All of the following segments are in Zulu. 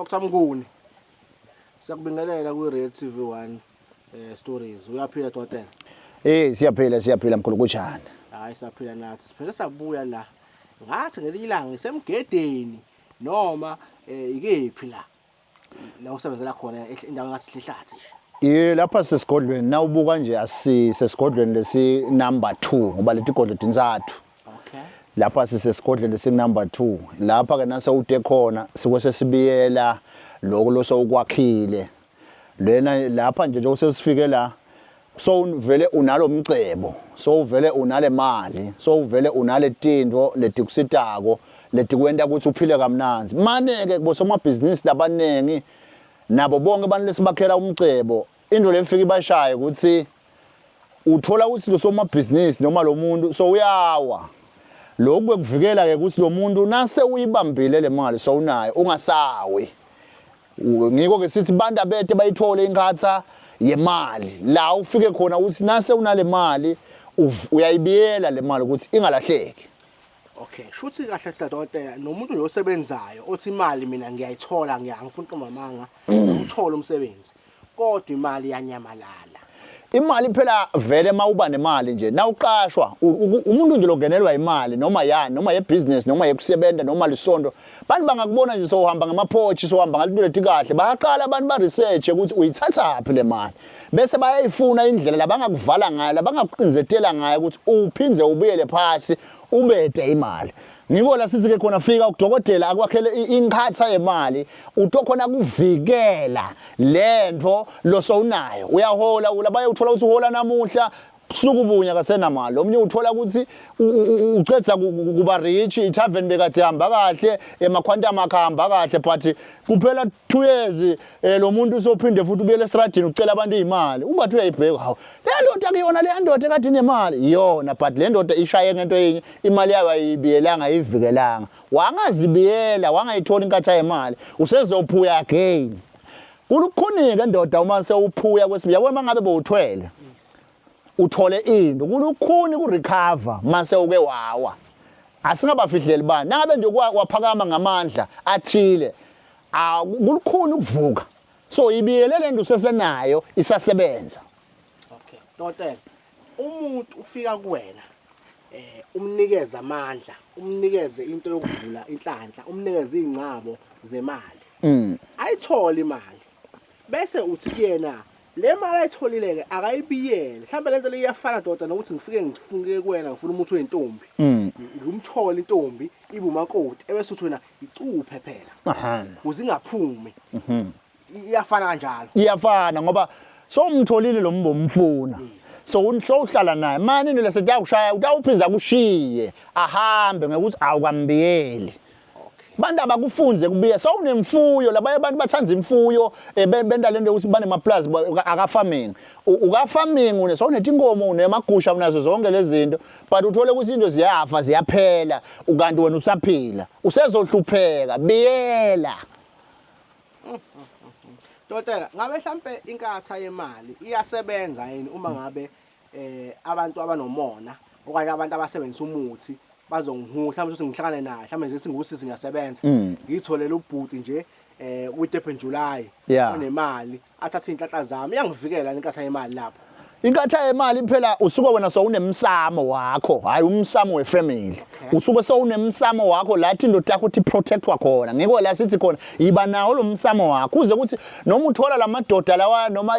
Dr. Mnguni. Siyakubingelela ku Red TV1 stories. Uyaphila Dr. Siyaphila mkhulu kunjani? Hayi siyaphila nathi. Siphele sabuya la. Ngathi ngelinye ilanga ngisemgedeni noma ikephi la. La usebenzela khona indawo ngathi Hlihlathi. Lapha sesigodlweni nawubuka nje asisesigodlweni lesi number 2 ngoba leti godlo dinzathu. Okay. Lapha sisesigodlweni lesi number 2. Lapha ke nase ude khona sikwese sibiyela lokho loso ukwakhile. Lena lapha nje sesifike la so vele unalo mcebo, so vele unale mali, so vele unale tindvo letikusitako letikwenta ukuthi uphile kamnanzi. Manje-ke kubosomabhizinisi labanengi nabo bonke abantu lesibakhela umcebo into lemfika ibashaye ukuthi uthola ukuthi lo somabhizinisi noma lo muntu so uyawa lokhu bekuvikela ke ukuthi lo muntu nase uyibambile le mali so unayo ungasawi. Ngiko ke sithi banda bete bayithole inkatha yemali la ufike khona ukuthi nase unale mali uyayibiyela le mali ukuthi ingalahleki. Okay, shuthi kahle Dr. Nomuntu lo osebenzayo othi imali mina ngiyayithola ngifuna uqomamanga ukuthola umsebenzi. Kodwa imali yanyamalala. Imali phela vele mawuba nemali nje nawuqashwa umuntu nje longenelwa imali noma yani noma yebusiness noma yekusebenza noma lisondo bantu bangakubona nje so uhamba ngamaphochi so uhamba ngalinto lethi kahle bayaqala abantu ba research ukuthi uyithatha phi le mali bese bayayifuna indlela labangakuvala ngayo labangakuqinzetela ngayo ukuthi uphinze ubuyele phasi ubete imali. Ngiko la sithi ke khona fika udokotela akwakhele inkatha yemali utokhona kuvikela lento losowunayo uyahola ulabaye uthola ukuthi uhola namuhla sukubunya kasenamali omnye uthola ukuthi ucedza kuba rich itavern bekade hamba kahle emaquantum akhamba kahle but kuphela 2 years lo muntu usophinde futhi ubuyele estradini ucela abantu imali ungathi uyayibheka hawo le ndoda akuyona le ndoda ekade inemali yona but le ndoda ishaye ngento enye imali yayo ayibiyelanga ayivikelanga wangazibiyela wangayithola inkatha yemali usezophuya again kulukhonika ndoda uma sewuphuya kwesibili yabo mangabe bowuthwele uthole into kulukhuni kurecover mase uke wawa asingabafihleli bani nangabe nje kwaphakama ngamandla athile kulukhuni ukuvuka so ibiyele lento sesenayo isasebenza. Okay Dr. Umuntu ufika kuwena umnikeza amandla umnikeze into yokuvula inhlanhla umnikeze izingcabo zemali ayithola imali bese uthi kuyena le mali ayitholile-ke akayibiyele mhlawumbe lento le iyafana Dr. nokuthi ngifike ngifunke kuwena ngifuna umuntu wentombi ngimthola intombi ibe umakoti ebese uthi wena icuphe phela uzingaphumi iyafana kanjalo. Iyafana ngoba so umtholile lo mbomfuna so uhlala naye manje into lesethi yakushaya utawuphinza kushiye ahambe ngekuthi awukambiyeli. Bantu abakufunze kubiya so unemfuyo labaye abantu bathanza imfuyo benda lento ukuthi bane maplazi akafarming ukafarming une so unethi inkomo unemagusha unazo zonke lezi zinto but uthole ukuthi into ziyafa ziyaphela ukanti wena usaphila usezohlupheka biyela. Dr. ngabe mhlambe inkatha yemali iyasebenza yini uma ngabe abantu abanomona okanye abantu abasebenzisa umuthi bazongihuhla mhlawumbe ukuthi ngihlangane naye mhlawumbe nje singusisi ngiyasebenza ngitholele ubhuti nje ku-Durban July onemali athathe inhlanhla zami iyangivikela inkatha yemali lapho. Inkatha yemali phela usuke wena so unemsamo wakho hayi umsamo wefamily usuke so unemsamo wakho lathi indoda yakho uthi protectwa khona ngiko la sithi khona yiba nawo lo msamo wakho uze ukuthi noma uthola lamadoda lawa noma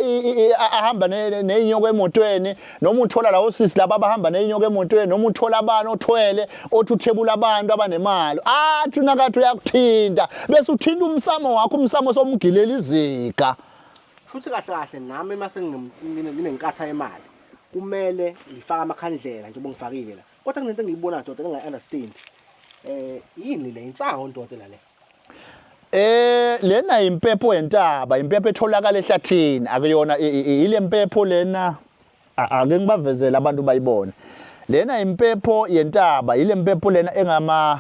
ahamba nezinyoko emotweni noma uthola lawo sisi laba abahamba nezinyoko emotweni noma uthola abantu othwele othi uthebula abantu abanemali athi nakathi uyakuthinta bese uthinta umsamo wakho umsamo somgilela iziga. Futhi kahle nami mase nginenkatha yemali kumele ngifaka amakhandlela njengoba ngifakile la kodwa kunento engiyibona Dr. engayi-understand yini le insango Dr. la le lena impepho yentaba impepho etholakala ehlathini akuyona ile mpepho lena ake ngibavezela abantu bayibona lena impepho yentaba ile mpepho lena engama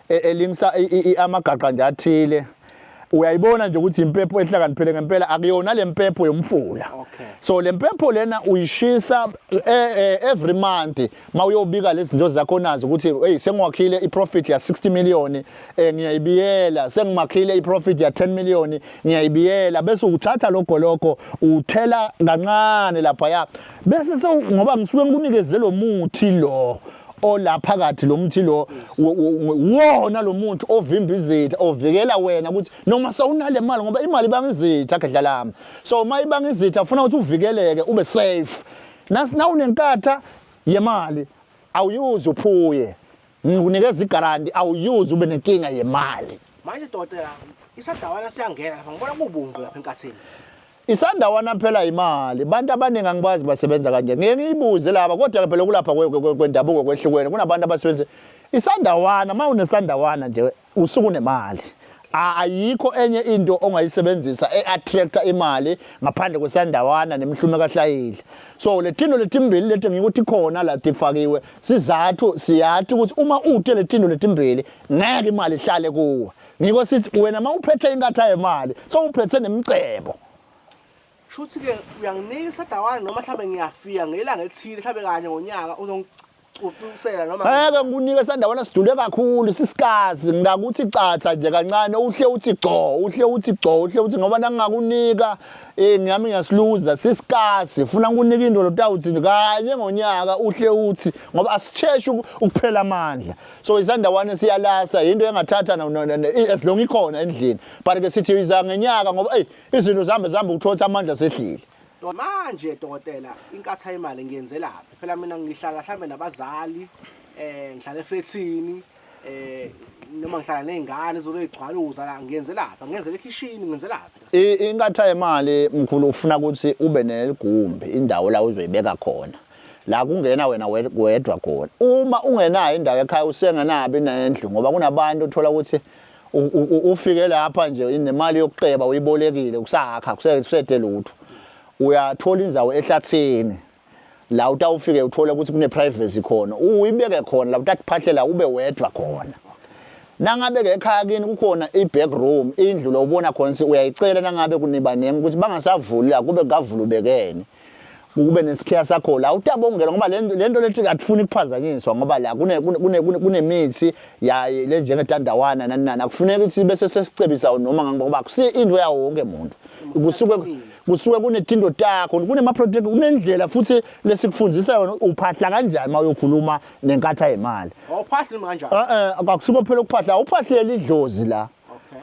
elingisa amagaqa nje athile uyayibona nje ukuthi impepho ehlakaniphele ngempela akuyona le mpepho yomfula. So le mpepho lena uyishisa every month mawuyobika lezi zinto zakho nazo ukuthi hey sengiwakhile iprofit ya 60 million ngiyayibiyela, sengimakhile iprofit ya 10 million ngiyayibiyela, bese uthatha lokho uthela kancane lapha ya bese ngoba ngisuke ngikunikeze lo muthi lo olaphakathi lo muthi lo wona lo muntu ovimba izitha ovikela wena ukuthi noma sawunale mali ngoba imali ibangizitha kedlalami. So mayibanga izitha ufuna ukuthi uvikeleke ube safe. Na unenkatha yemali awuyuzi uphuye. Ngikunikeza igaranti awuyuzi ube nenkinga yemali. Manje Dokotela isadawana siyangena lapha ngibona kubumvu lapha enkathini. Isandawana phela imali bantu abaningi angibazi basebenza kanje ngeke ngiyibuze laba kodwa phela kulapha kwendabuko kwehlukene kunabantu abasebenza isandawana mawunesandawana nje usuku nemali ayikho enye into ongayisebenzisa eattracta imali ngaphandle kwesandawana nemhlume kaHlayile. So letino letimbili leti ngikuthi khona la tifakiwe sizathu siyathi ukuthi uma uthe letino letimbili ngeke imali ihlale kuwe ngiko sithi wena mawuphethe inkatha yemali so uphethe nemicebo. Shuthi ke uyanginika isadawana noma mhlambe ngiyafika ngelanga elithile mhlambe kanye ngonyaka uzongiqusela noma ngeke ngikunika isandawana sidule kakhulu sisikazi ngakuthi icatha nje kancane uhle uthi gco uhle uthi ngoba nangingakunika ngiyami ngiyasiluza sisikazi ufuna ukunika into lotawuthi kanye ngonyaka uhle uthi ngoba asicheshi ukuphela amandla. So isandawana siyalasa into engathatha as long ikhona endlini but ke sithi iza ngenyaka ngoba izinto zambe ukuthola amandla sehlile. Manje Dokotela inkatha imali ngiyenzelaphi phela mina ngihlala mhlambe nabazali ngihlala efletini noma ngihlala nezingane zolezigcwaluza la ngiyenzelaphi ngenzela ekitchen ngiyenzelaphi. Inkatha imali mkhulu ufuna ukuthi ube neligumbi indawo la uzoyibeka khona la kungena wena wedwa khona. Uma ungenayo indawo ekhaya usengenabi nendlu ngoba kunabantu uthola ukuthi ufike lapha nje inemali yokuqeba uyibolekile kusakha kusethe lutho. Uyathola indzawo ehlathini la utawufike uthola ukuthi kune privacy khona uyibeke khona la utakuphahlela ube wedwa khona. Nangabe ke ekhaya kini kukhona iback room indlu lo ubona khona si uyayicela nangabe kunibanenge ukuthi bangasavuli la kube kavula ubekene kube nesikhiya sakho la utabongela ngoba lento lethi akufuni ukuphazanyiswa ngoba la kunemithi ya le njengetandawana nani akufuneki ukuthi bese sesicebisa noma ngoba kusi into yawo wonke umuntu kusuke kunetindo takho kunema project kunendlela futhi lesikufundisa yona uphahla kanjani mayokhuluma nenkatha yemali. Awuphahli kanjani? Akusuke phela ukuphahla awuphahlela idlozi la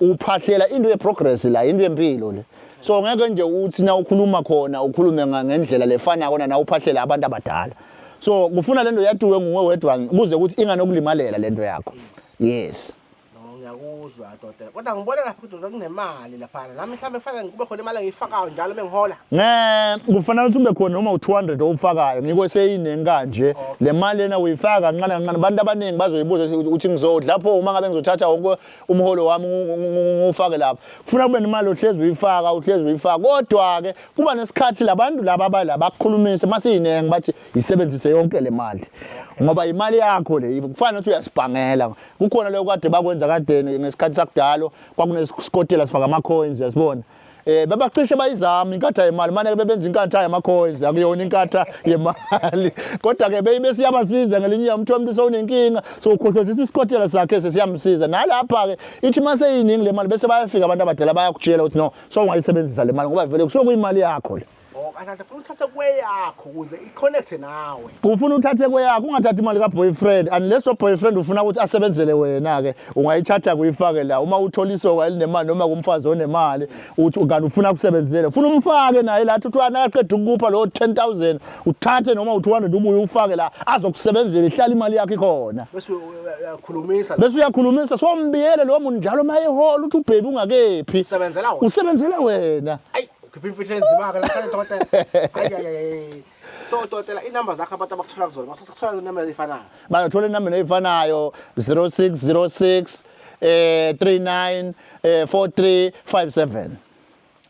uphahlela into yeprogress la into yempilo le. So ngeke nje uthi na ukhuluma khona ukhulume ngendlela lefana kona na uphahlela abantu abadala. So kufuna lento yatuwe nguwe wedwa kuze ukuthi inganokulimalela lento yakho. Yes. Ngiyakuzwa Dokotela kodwa ngibona lapha ukuthi kunemali lapha nami mhlambe kufanele kube khona imali engiyifakayo njalo bengihola. Kufanele ukuthi ube khona noma u200 owufakayo ngiko seyiningi kanje le mali lena uyifaka kancane abantu abaningi bazoyibuza ukuthi ngizodla lapho uma ngabe ngizothatha wonke umholo wami ngufake lapha kufuna kube nemali ohlezi uyifaka kodwa ke kuba nesikhathi labantu laba bakukhulumise masiyinenge bathi isebenzise yonke le mali ngoba imali yakho le kufanele ukuthi uyasibhangela kukhona leyo kade bakwenza kadeni ngesikhathi sakudalo kwakunesikotela sifaka ama coins uyasibona bebacishe bayizama inkatha yemali manje bebenza inkatha yama coins akuyona inkatha yemali kodwa ke besiyabasiza ngelinye umuntu sewunenkinga so ukhohlotha isikotela sakhe sesiyamsiza nalapha ke ithi mase yiningi le mali bese bayafika abantu abadala bayakutshela ukuthi no so ungayisebenzisa le mali ngoba vele kusuka kuyimali yakho le. Kanti ufuna uthathe kweyakho ukuze iconnect nawe. Ufuna uthathe kweyakho ungathathi imali ka boyfriend unless your boyfriend ufuna ukuthi asebenzele wena ke ungayithatha kuyifake la uma uthola isoka elinemali noma kumfazi onemali uthi kanti ufuna ukusebenzele ufuna umfake naye la uthi wana aqeda ukupha lo 10000 uthathe noma u200 ubuye ufake la azokusebenzela ihlala imali yakhe ikhona bese uyakhulumisa so mbiyele lo muntu njalo mayehola uthi ubaby ungakephi usebenzela wena. Khipha imfihlo enzima ke la Dokotela. Hayi. So Dokotela inamba zakho abantu abakuthola kuzona basakuthola inamba ezifanayo. Bayathola inamba ezifanayo 0606 39 4357.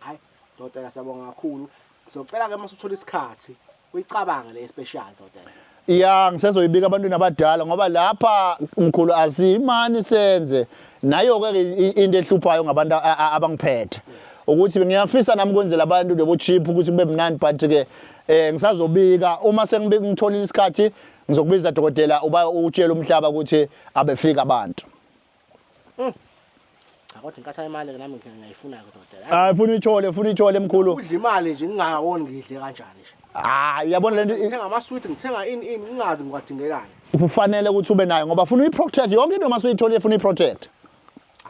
Hayi Dokotela siyabonga kakhulu. Siyocela ke masuthola isikhathi uyicabange le special Dokotela. Ya ngisezoyibika abantwini abadala ngoba lapha mkhulu asimani senze nayo ke into ehluphayo ngabantu abangiphethe ukuthi ngiyafisa nami kwenzela abantu lebo chip ukuthi kube mnandi but ke ngisazobika uma ngitholile isikhathi ngizokubiza dokotela uba utshela umhlaba ukuthi abefika abantu. Kodwa inkathi imali ke nami ngiyayifuna ke dokotela. Hayi funa ithole mkhulu. Udla imali nje ngingawoni ngidle kanjani nje. Uyabona lento ngithenga ama-sweet ngithenga ini ngingazi ngiwadingelani. Kufanele ukuthi ube nayo ngoba funa uyi-protect yonke into masuyithole funa uyi-protect.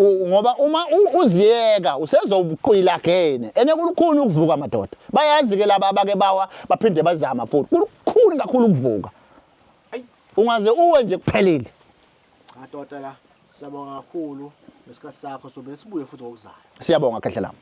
Ngoba uma uziyeka usezobuqwila again kulukhulu ukuvuka madoda bayazi ke laba abake bawa baphinde bazama futhi kulukhulu kakhulu ukuvuka ungaze uwe nje kuphelile. Dokotela siyabonga kakhulu ngesikhathi sakho sobe sibuye futhi ngokuzayo. Siyabonga kahle lami.